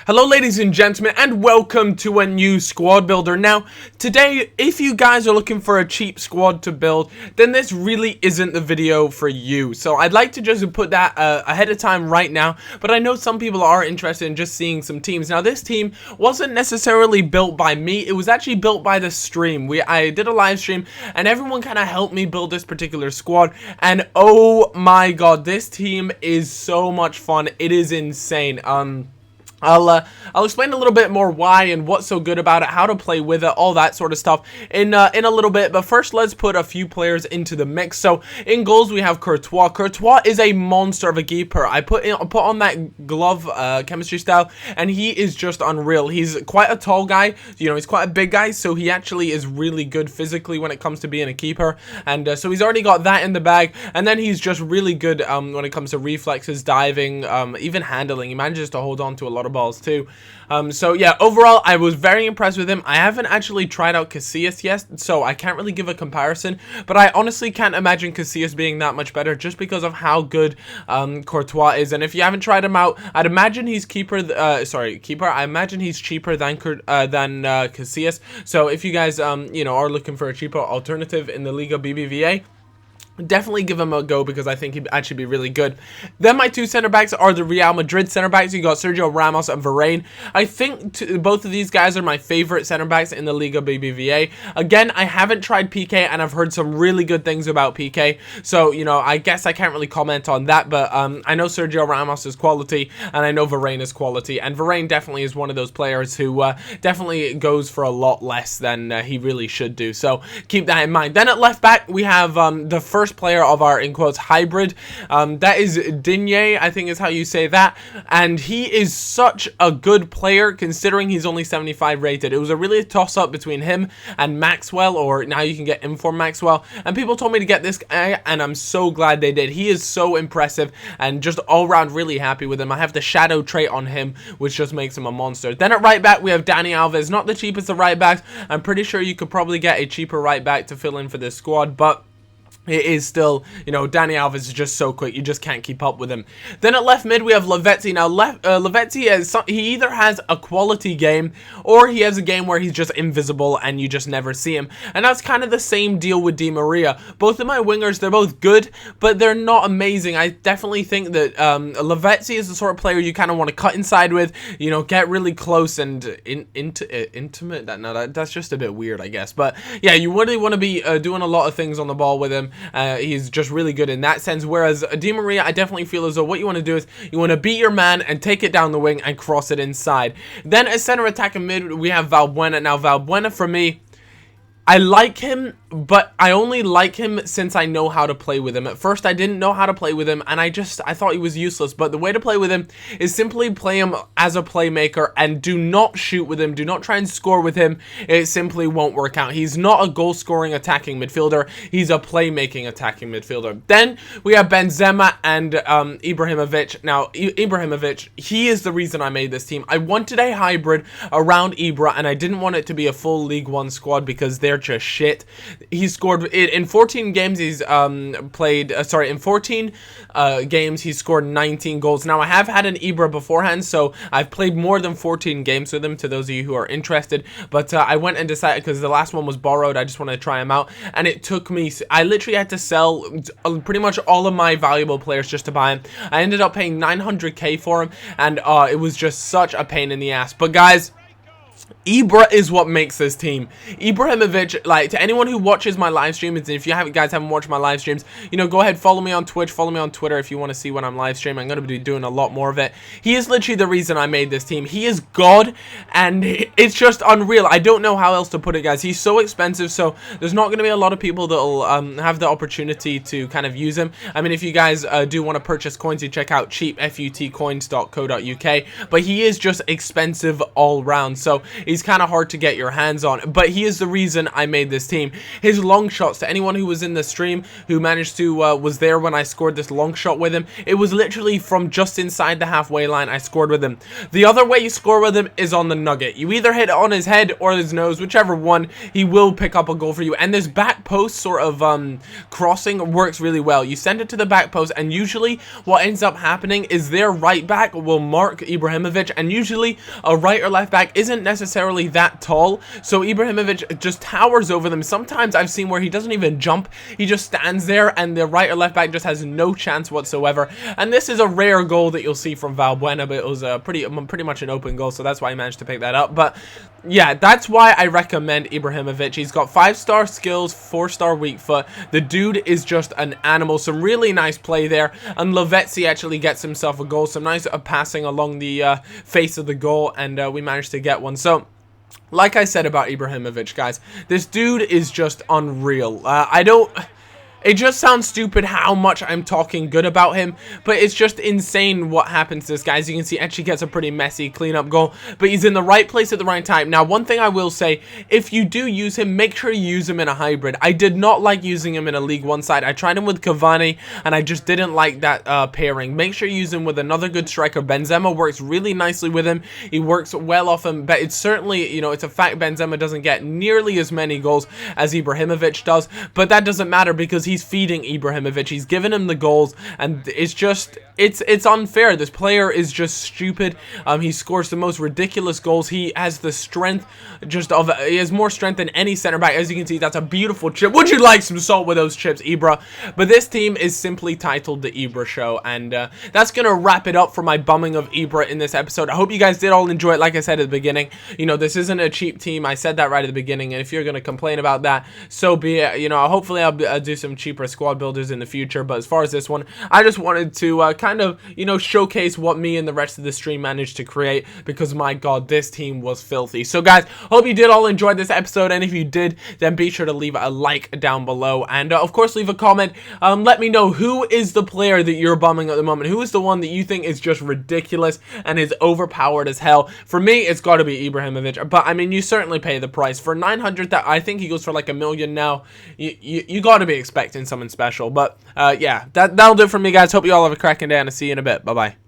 Hello ladies and gentlemen, and welcome to a new squad builder. Now, today, if you guys are looking for a cheap squad to build, then this really isn't the video for you. So I'd like to just put that ahead of time right now, but I know some people are interested in just seeing some teams. Now, this team wasn't necessarily built by me, it was actually built by the stream. I did a live stream, and everyone kind of helped me build this particular squad, and oh my god, this team is so much fun. It is insane. I'll explain a little bit more why and what's so good about it, how to play with it, all that sort of stuff in a little bit. But first, let's put a few players into the mix. So in goals, we have Courtois. Courtois is a monster of a keeper. I put on that glove chemistry style, and he is just unreal. He's quite a tall guy, you know, he's quite a big guy, so he actually is really good physically when it comes to being a keeper. And so he's already got that in the bag, and then he's just really good when it comes to reflexes, diving, even handling. He manages to hold on to a lot of balls too. So yeah, overall I was very impressed with him. I haven't actually tried out Casillas yet, so I can't really give a comparison, but I honestly can't imagine Casillas being that much better just because of how good Courtois is. And if you haven't tried him out, I'd imagine he's I imagine he's cheaper than Casillas. So if you guys you know, are looking for a cheaper alternative in the Liga BBVA, definitely give him a go because I think he'd actually be really good. Then my two center backs are the Real Madrid center backs. You got Sergio Ramos and Varane. I think both of these guys are my favorite center backs in the Liga BBVA. Again, I haven't tried PK, and I've heard some really good things about PK. So, you know, I guess I can't really comment on that, but I know Sergio Ramos is quality, and I know Varane is quality. And Varane definitely is one of those players who definitely goes for a lot less than he really should do. So keep that in mind. Then at left back, we have the first player of our, in quotes, hybrid. That is Digne, I think is how you say that, and he is such a good player considering he's only 75 rated. It was a really toss up between him and Maxwell, or now you can get Inform Maxwell, and people told me to get this guy, and I'm so glad they did. He is so impressive and just all around really happy with him. I have the shadow trait on him, which just makes him a monster. Then at right back, we have Dani Alves. Not the cheapest of right backs. I'm pretty sure you could probably get a cheaper right back to fill in for this squad, but it is still, you know, Dani Alves is just so quick, you just can't keep up with him. Then at left mid, we have Lavezzi. Now, Lavezzi, he either has a quality game, or he has a game where he's just invisible and you just never see him. And that's kind of the same deal with Di Maria. Both of my wingers, they're both good, but they're not amazing. I definitely think that Lavezzi is the sort of player you kind of want to cut inside with, you know, get really close and intimate. That's just a bit weird, I guess. But yeah, you really want to be doing a lot of things on the ball with him. He's just really good in that sense, whereas Di Maria, I definitely feel as though what you want to do is you want to beat your man and take it down the wing and cross it inside. Then as center attack and mid, we have Valbuena. Now, Valbuena, for me, I like him, but I only like him since I know how to play with him. At first, I didn't know how to play with him, and I thought he was useless. But the way to play with him is simply play him as a playmaker and do not shoot with him. Do not try and score with him. It simply won't work out. He's not a goal-scoring attacking midfielder. He's a playmaking attacking midfielder. Then we have Benzema and Ibrahimovic. Now, Ibrahimovic, he is the reason I made this team. I wanted a hybrid around Ibra, and I didn't want it to be a full League One squad because they're just shit. He scored in 14 games. He's in 14 games he scored 19 goals. Now, I have had an Ibra beforehand, so I've played more than 14 games with him, to those of you who are interested. But I went and decided, because the last one was borrowed, I just wanted to try him out, and it took me, I literally had to sell pretty much all of my valuable players just to buy him. I ended up paying 900k for him, and it was just such a pain in the ass. But guys, Ibra is what makes this team. Ibrahimovic, like, to anyone who watches my live streams, and if you guys haven't watched my live streams, you know, go ahead, follow me on Twitch, follow me on Twitter if you want to see when I'm live streaming. I'm going to be doing a lot more of it. He is literally the reason I made this team. He is God, and it's just unreal. I don't know how else to put it, guys. He's so expensive, so there's not going to be a lot of people that will have the opportunity to kind of use him. I mean, if you guys do want to purchase coins, you check out CheapFUTCoins.co.uk, but he is just expensive all round. So he's kind of hard to get your hands on. But he is the reason I made this team. His long shots, to anyone who was in the stream who managed to was there when I scored this long shot with him, it was literally from just inside the halfway line I scored with him. The other way you score with him is on the nugget. You either hit it on his head or his nose, whichever one, he will pick up a goal for you. And this back post sort of crossing works really well. You send it to the back post, and usually what ends up happening is their right back will mark Ibrahimovic, and usually a right or left back isn't necessarily that tall, so Ibrahimovic just towers over them. Sometimes I've seen where he doesn't even jump, he just stands there and the right or left back just has no chance whatsoever. And this is a rare goal that you'll see from Valbuena, but it was pretty much an open goal, so that's why I managed to pick that up. But yeah, that's why I recommend Ibrahimovic. He's got 5-star skills, 4-star weak foot. The dude is just an animal. Some really nice play there, and Lavezzi actually gets himself a goal. Some nice passing along the face of the goal, and we managed to get one. So like I said about Ibrahimovic, guys, this dude is just unreal. It just sounds stupid how much I'm talking good about him, but it's just insane what happens to this guy. As you can see, actually gets a pretty messy cleanup goal, but he's in the right place at the right time. Now, one thing I will say, if you do use him, make sure you use him in a hybrid. I did not like using him in a League 1 side. I tried him with Cavani, and I just didn't like that pairing. Make sure you use him with another good striker. Benzema works really nicely with him. He works well off him, but it's certainly, you know, it's a fact Benzema doesn't get nearly as many goals as Ibrahimovic does, but that doesn't matter because he's feeding Ibrahimovic. He's giving him the goals, and it's just, it's unfair. This player is just stupid. He scores the most ridiculous goals. He has the strength, he has more strength than any center back. As you can see, that's a beautiful chip. Would you like some salt with those chips, Ibra? But this team is simply titled the Ibra Show, and that's gonna wrap it up for my bumming of Ibra in this episode. I hope you guys did all enjoy it. Like I said at the beginning, you know, this isn't a cheap team. I said that right at the beginning, and if you're gonna complain about that, so be it. You know, hopefully I'll do some cheaper squad builders in the future, but as far as this one, I just wanted to kind of, you know, showcase what me and the rest of the stream managed to create, because my god, this team was filthy. So guys, hope you did all enjoy this episode, and if you did, then be sure to leave a like down below, and of course leave a comment. Let me know who is the player that you're bumming at the moment. Who is the one that you think is just ridiculous and is overpowered as hell? For me, it's got to be Ibrahimovic, but I mean, you certainly pay the price for 900. That I think he goes for like $1 million now. You got to be expecting something special. But yeah, that'll do it for me, guys. Hope you all have a cracking day, and I'll see you in a bit. Bye bye.